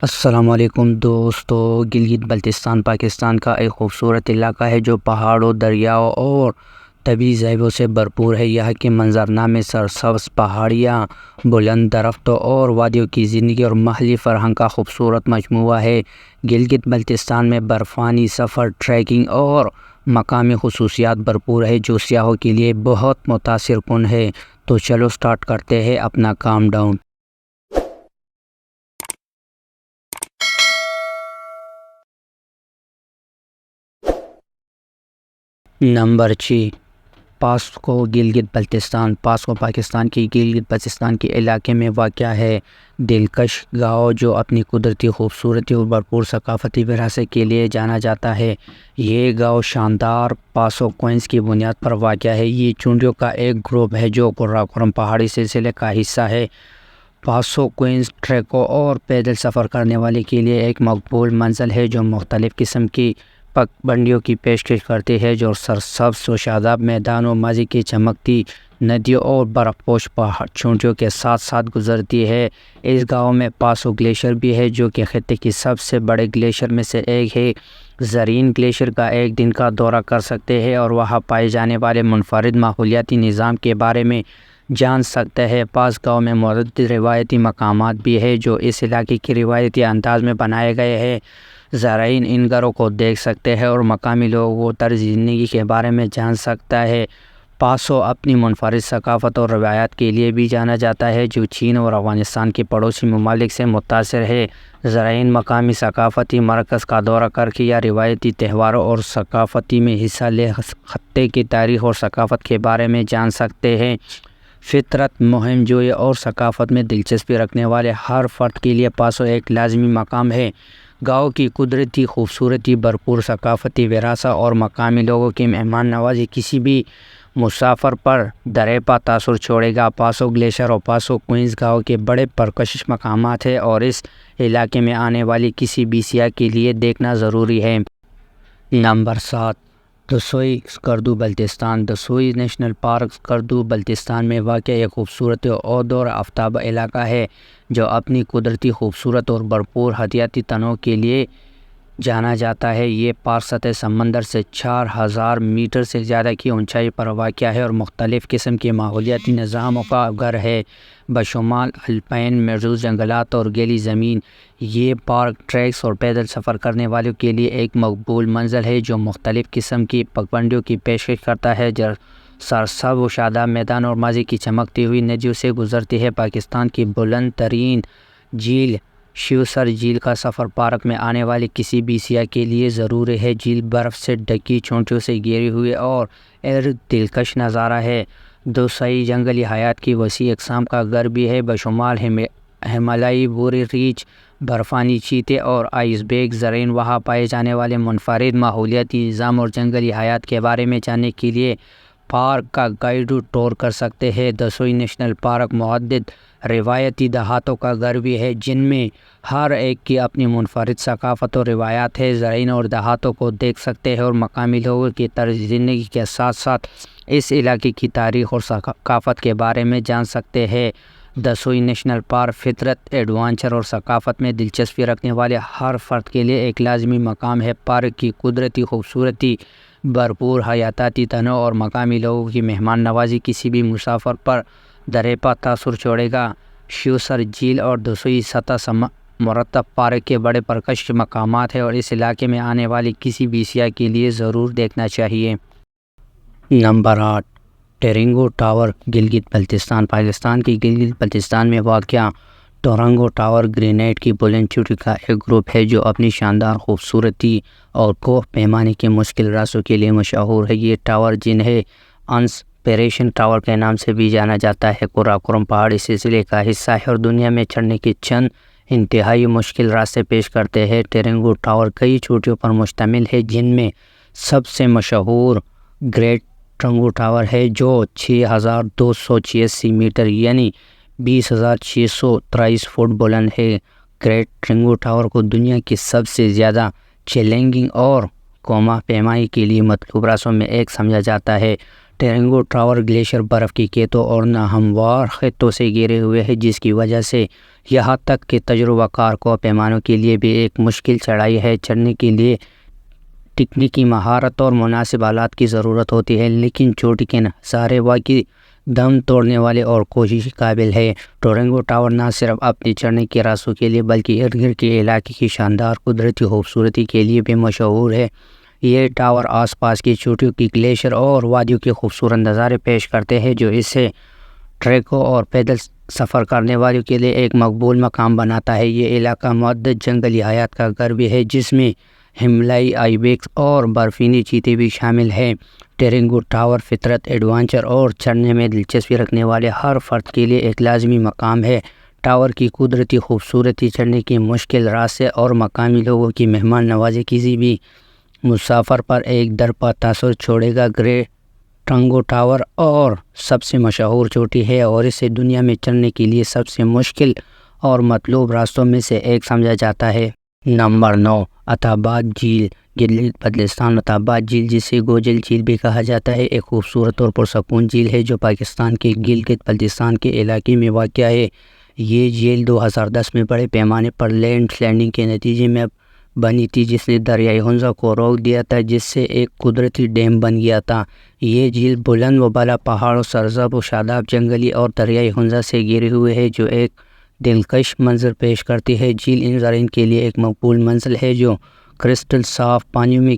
السلام علیکم دوستو، گلگت بلتستان پاکستان کا ایک خوبصورت علاقہ ہے جو پہاڑوں، دریاؤں اور طبعی زیبوں سے بھرپور ہے۔ یہاں کے منظرنامے سرسبز پہاڑیاں، بلند درختوں اور وادیوں کی زندگی اور محلی فرہنگ کا خوبصورت مجموعہ ہے۔ گلگت بلتستان میں برفانی سفر، ٹریکنگ اور مقامی خصوصیات بھرپور ہے جو سیاحوں کے لیے بہت متاثر کن ہے۔ تو چلو سٹارٹ کرتے ہیں اپنا calm down. Number 6، PASSCO Gilgit Baltistan. PASSCO Pakistan کی گلگت بلتستان کے علاقے میں واقع ہے دلکش گاؤں جو اپنی قدرتی خوبصورتی اور بھرپور ثقافتی وراثت کے لیے جانا جاتا ہے۔ یہ گاؤں شاندار پاسو کوئنز کی بنیاد پر واقع ہے۔ یہ چوٹیوں کا ایک گروپ ہے جو قراقرم پہاڑی سلسلے کا حصہ ہے۔ پاسو کوئنز ٹریکوں اور پیدل سفر کرنے والے کے لیے ایک مقبول منزل ہے جو مختلف قسم کی پگڈنڈیوں کی پیشکش کرتی ہے جو سرسبز و شاداب میدانوں، ماضی کی چمکتی ندیوں اور برف پوش چوٹیوں کے ساتھ ساتھ گزرتی ہے۔ اس گاؤں میں پاسو گلیشیئر بھی ہے جو کہ خطے کی سب سے بڑے گلیشیئر میں سے ایک ہے۔ زرعین گلیشیئر کا ایک دن کا دورہ کر سکتے ہیں اور وہاں پائے جانے والے منفرد ماحولیاتی نظام کے بارے میں جان سکتے ہیں۔ پاس گاؤں میں متعدد روایتی مقامات بھی ہیں جو اس علاقے کے روایتی انداز میں بنائے گئے ہیں۔ زائرین ان گھروں کو دیکھ سکتے ہیں اور مقامی لوگوں کو طرز زندگی کے بارے میں جان سکتا ہے۔ پاسو اپنی منفرد ثقافت اور روایات کے لیے بھی جانا جاتا ہے جو چین اور افغانستان کے پڑوسی ممالک سے متاثر ہے۔ زائرین مقامی ثقافتی مراکز کا دورہ کر کے یا روایتی تہواروں اور ثقافتی میں حصہ لے خطے کی تاریخ اور ثقافت کے بارے میں جان سکتے ہیں۔ فطرت، مہم جوئی اور ثقافت میں دلچسپی رکھنے والے ہر فرد کے لیے پاسو ایک لازمی مقام ہے۔ گاؤں کی قدرتی خوبصورتی، بھرپور ثقافتی وراثت اور مقامی لوگوں کی مہمان نوازی کسی بھی مسافر پر دریپا تاثر چھوڑے گا۔ پاسو گلیشیئر اور پاسو کوئنز گاؤں کے بڑے پرکشش مقامات ہیں اور اس علاقے میں آنے والی کسی بھی سیاح کے لیے دیکھنا ضروری ہے۔ Number 7، Deosai Skardu Baltistan. Deosai national park Skardu Baltistan میں واقع ایک خوبصورت اور دور آفتاب علاقہ ہے جو اپنی قدرتی خوبصورت اور بھرپور حیاتیاتی تنوع کے لیے جانا جاتا ہے۔ یہ پارک سطح سمندر سے 4000 میٹر سے زیادہ کی اونچائی پر واقع ہے اور مختلف قسم کے ماحولیاتی نظاموں کا گھر ہے، بشمول الپائن مرطوب جنگلات اور گیلی زمین۔ یہ پارک ٹریکس اور پیدل سفر کرنے والوں کے لیے ایک مقبول منزل ہے جو مختلف قسم کی پگڈنڈیوں کی پیشکش کرتا ہے جو سرسبز و شاداب میدان اور ماضی کی چمکتی ہوئی ندیوں سے گزرتی ہے۔ پاکستان کی بلند ترین جھیل شیوسر جھیل کا سفر پارک میں آنے والے کسی بھی سیاح کے لیے ضروری ہے۔ جھیل برف سے ڈھکی چوٹیوں سے گھری ہوئی اور ایک دلکش نظارہ ہے۔ دسوئی جنگلی حیات کی وسیع اقسام کا گھر بھی ہے بشمول ہمالیائی بھوری ریچھ، برفانی چیتے اور آئس بیک۔ زائرین وہاں پائے جانے والے منفرد ماحولیاتی نظام اور جنگلی حیات کے بارے میں جاننے کے لیے پارک کا گائیڈ ٹور کر سکتے ہیں۔ دسوئی نیشنل پارک متعدد روایتی دیہاتوں کا گھر بھی ہے جن میں ہر ایک کی اپنی منفرد ثقافت اور روایات ہیں۔ زائرین اور دیہاتوں کو دیکھ سکتے ہیں اور مقامی لوگوں کی طرز زندگی کے ساتھ ساتھ اس علاقے کی تاریخ اور ثقافت کے بارے میں جان سکتے ہیں۔ دسوئی نیشنل پارک فطرت، ایڈونچر اور ثقافت میں دلچسپی رکھنے والے ہر فرد کے لیے ایک لازمی مقام ہے۔ پارک کی قدرتی خوبصورتی، بھرپور حیاتیاتی تنوع اور مقامی لوگوں کی مہمان نوازی کسی بھی مسافر پر دریپا تاثر چھوڑے گا۔ شیوسر جھیل اور دسوئی سطح مرتب پارک کے بڑے پرکشش مقامات ہیں اور اس علاقے میں آنے والے کسی بھی سیاح کے لیے ضرور دیکھنا چاہیے۔ Number 8، Trango tower Gilgit Baltistan. پاکستان کی گلگت بلتستان میں واقع ٹورنگو ٹاور گرینائٹ کی بلند چوٹی کا ایک گروپ ہے جو اپنی شاندار خوبصورتی اور کوہ پیمانے کے مشکل راستوں کے لیے مشہور ہے۔ یہ ٹاور جنہیں انسپریشن ٹاور کے نام سے بھی جانا جاتا ہے قراقرم پہاڑی سلسلے کا حصہ ہے اور دنیا میں چڑھنے کے چند انتہائی مشکل راستے پیش کرتے ہیں۔ ٹیرنگو ٹاور کئی چوٹیوں پر مشتمل ہے جن میں سب سے مشہور گریٹ ٹرنگو ٹاور ہے جو 6286 میٹر یعنی 20623 فٹ بلند ہے۔ گریٹ ٹرنگو ٹاور کو دنیا کی سب سے زیادہ چیلنجنگ اور کوہ پیمائی کے لیے مطلوب راستوں میں ایک سمجھا جاتا ہے۔ ٹیرنگو ٹاور گلیشیئر برف کی کیتوں اور ناہموار خطوں سے گھرے ہوئے ہے، جس کی وجہ سے یہاں تک کہ تجربہ کار کو پیمانوں کے لیے بھی ایک مشکل چڑھائی ہے۔ چڑھنے کے لیے تکنیکی مہارت اور مناسب آلات کی ضرورت ہوتی ہے، لیکن چوٹی کے نظارے واقعی دم توڑنے والے اور کوشش قابل ہے۔ ٹیرنگو ٹاور نہ صرف اپنے چڑھنے کے راستوں کے لیے بلکہ ارد گرد کے علاقے کی شاندار قدرتی خوبصورتی کے لیے بھی مشہور ہے۔ یہ ٹاور آس پاس کی چوٹیوں کی گلیشیئر اور وادیوں کے خوبصورت نظارے پیش کرتے ہیں، جو اسے ٹریکوں اور پیدل سفر کرنے والوں کے لیے ایک مقبول مقام بناتا ہے۔ یہ علاقہ متعدد جنگلی حیات کا گھر بھی ہے، جس میں ہمالیائی آئی بیکس اور برفینی چیتے بھی شامل ہیں۔ ٹیرنگو ٹاور فطرت، ایڈونچر اور چڑھنے میں دلچسپی رکھنے والے ہر فرد کے لیے ایک لازمی مقام ہے۔ ٹاور کی قدرتی خوبصورتی، چڑھنے کے مشکل راستے اور مقامی لوگوں کی مہمان نوازی کسی بھی مسافر پر ایک درپا تاثر چھوڑے گا۔ گریٹ ٹیرنگو ٹاور اور سب سے مشہور چوٹی ہے اور اسے دنیا میں چڑھنے کے لیے سب سے مشکل اور مطلوب راستوں میں سے ایک سمجھا جاتا ہے۔ نمبر 9، عطا آباد جھیل، گلگت بلتستان۔ عطا آباد جھیل، جسے گوجل جھیل بھی کہا جاتا ہے، ایک خوبصورت اور پرسکون جھیل ہے جو پاکستان کے گلگت بلتستان کے علاقے میں واقع ہے۔ یہ جھیل 2010 میں بڑے پیمانے پر لینڈ سلائڈنگ کے نتیجے میں بنی تھی، جس نے دریائے ہنزا کو روک دیا تھا، جس سے ایک قدرتی ڈیم بن گیا تھا۔ یہ جھیل بلند و بالا پہاڑوں، سرسبز و شاداب جنگلی اور دریائے ہنزا سے گھرے ہوئے ہے، جو ایک دلکش منظر پیش کرتی ہے۔ جھیل ان زائرین کے لیے ایک مقبول منزل ہے جو کرسٹل صاف پانیوں میں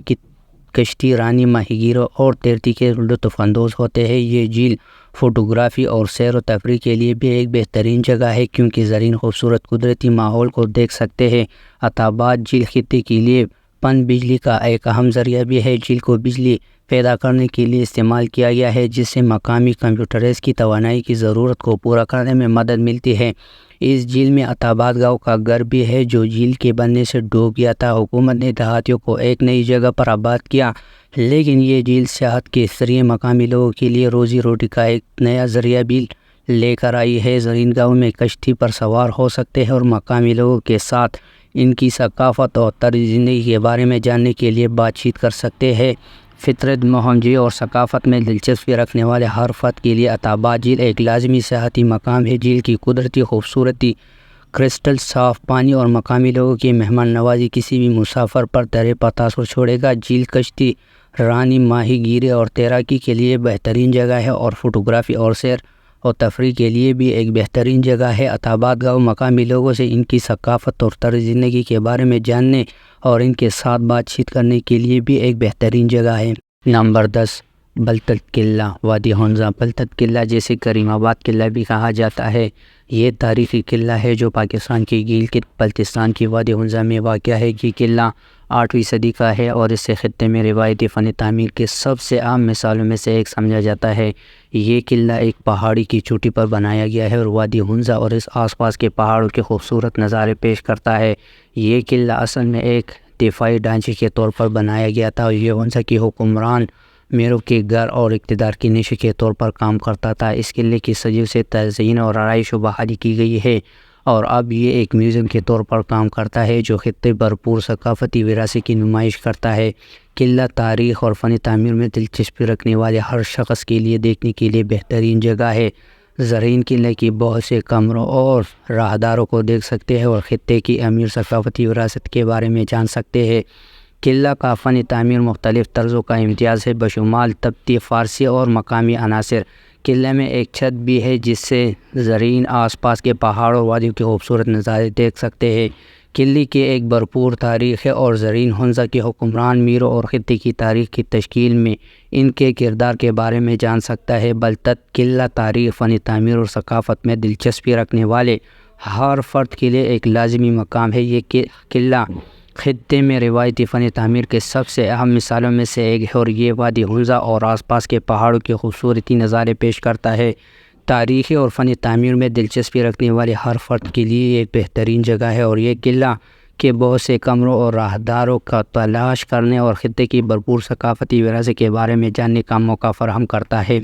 کشتی رانی، ماہی گیروں اور تیرتی کے لطف اندوز ہوتے ہیں۔ یہ جھیل فوٹوگرافی اور سیر و تفریح کے لیے بھی ایک بہترین جگہ ہے، کیونکہ زرعی خوبصورت قدرتی ماحول کو دیکھ سکتے ہیں۔ عطا آباد جھیل خطے کے لیے پن بجلی کا ایک اہم ذریعہ بھی ہے۔ جھیل کو بجلی پیدا کرنے کے لیے استعمال کیا گیا ہے، جس سے مقامی کمپیوٹرز کی توانائی کی ضرورت کو پورا کرنے میں مدد ملتی ہے۔ اس جھیل میں عطا آباد گاؤں کا گھر بھی ہے، جو جھیل کے بننے سے ڈوب گیا تھا۔ حکومت نے دیہاتیوں کو ایک نئی جگہ پر آباد کیا، لیکن یہ جھیل سیاحت کے ذریعے مقامی لوگوں کے لیے روزی روٹی کا ایک نیا ذریعہ بھی لے کر آئی ہے۔ زائرین گاؤں میں کشتی پر سوار ہو سکتے ہیں اور مقامی لوگوں کے ساتھ ان کی ثقافت اور طرز زندگی کے بارے میں جاننے کے لیے بات چیت کر سکتے ہیں۔ فطرت، ماہوگیری اور ثقافت میں دلچسپی رکھنے والے ہر فرد کے لیے عطا آباد جھیل ایک لازمی سیاحتی مقام ہے۔ جھیل کی قدرتی خوبصورتی، کرسٹل صاف پانی اور مقامی لوگوں کی مہمان نوازی کسی بھی مسافر پر درپا تاثر چھوڑے گا۔ جھیل کشتی رانی، ماہی گیری اور تیراکی کے لیے بہترین جگہ ہے اور فوٹوگرافی اور سیر و تفریح کے لیے بھی ایک بہترین جگہ ہے۔ عطا آباد گاؤں مقامی لوگوں سے ان کی ثقافت اور طرز زندگی کے بارے میں جاننے اور ان کے ساتھ بات چیت کرنے کے لیے بھی ایک بہترین جگہ ہے۔ نمبر 10، بلتت قلعہ، وادی ہنزا۔ بلتت قلعہ، جسے کریم آباد قلعہ بھی کہا جاتا ہے، یہ تاریخی قلعہ ہے جو پاکستان کے گلگت بلتستان کی وادی ہنزا میں واقع ہے۔ یہ قلعہ 8ویں صدی کا ہے اور اسے خطے میں روایتی فن تعمیر کے سب سے عام مثالوں میں سے ایک سمجھا جاتا ہے۔ یہ قلعہ ایک پہاڑی کی چوٹی پر بنایا گیا ہے اور وادی ہنزا اور اس آس پاس کے پہاڑوں کے خوبصورت نظارے پیش کرتا ہے۔ یہ قلعہ اصل میں ایک دفاعی ڈھانچے کے طور پر بنایا گیا تھا اور یہ ہنزا کی حکمران میرو کے گھر اور اقتدار کی نشان کے طور پر کام کرتا تھا۔ اس قلعے کی صدیوں سے تزئین اور آرائش و بحالی کی گئی ہے اور اب یہ ایک میوزیم کے طور پر کام کرتا ہے جو خطے بھرپور ثقافتی وراثت کی نمائش کرتا ہے۔ قلعہ تاریخ اور فن تعمیر میں دلچسپی رکھنے والے ہر شخص کے لیے دیکھنے کے لیے بہترین جگہ ہے۔ زائرین قلعے کی بہت سے کمروں اور راہداروں کو دیکھ سکتے ہیں اور خطے کی امیر ثقافتی وراثت کے بارے میں جان سکتے ہیں۔ قلعہ کا فن تعمیر مختلف طرزوں کا امتزاج ہے، بشمول تبتی، فارسی اور مقامی عناصر۔ قلعے میں ایک چھت بھی ہے جس سے زائرین آس پاس کے پہاڑوں اور وادیوں کے خوبصورت نظارے دیکھ سکتے ہیں۔ قلعے کی ایک بھرپور تاریخ ہے اور زائرین ہنزا کے حکمران میرو اور خطے کی تاریخ کی تشکیل میں ان کے کردار کے بارے میں جان سکتا ہے۔ بلتت قلعہ تاریخ، فن تعمیر اور ثقافت میں دلچسپی رکھنے والے ہر فرد کے لیے ایک لازمی مقام ہے۔ یہ قلعہ خطے میں روایتی فن تعمیر کے سب سے اہم مثالوں میں سے ایک ہے اور یہ وادی ہنزا اور آس پاس کے پہاڑوں کے خوبصورتی نظارے پیش کرتا ہے۔ تاریخی اور فن تعمیر میں دلچسپی رکھنے والے ہر فرد کے لیے ایک بہترین جگہ ہے اور یہ قلعہ کے بہت سے کمروں اور راہداروں کا تلاش کرنے اور خطے کی بھرپور ثقافتی وراثت کے بارے میں جاننے کا موقع فراہم کرتا ہے۔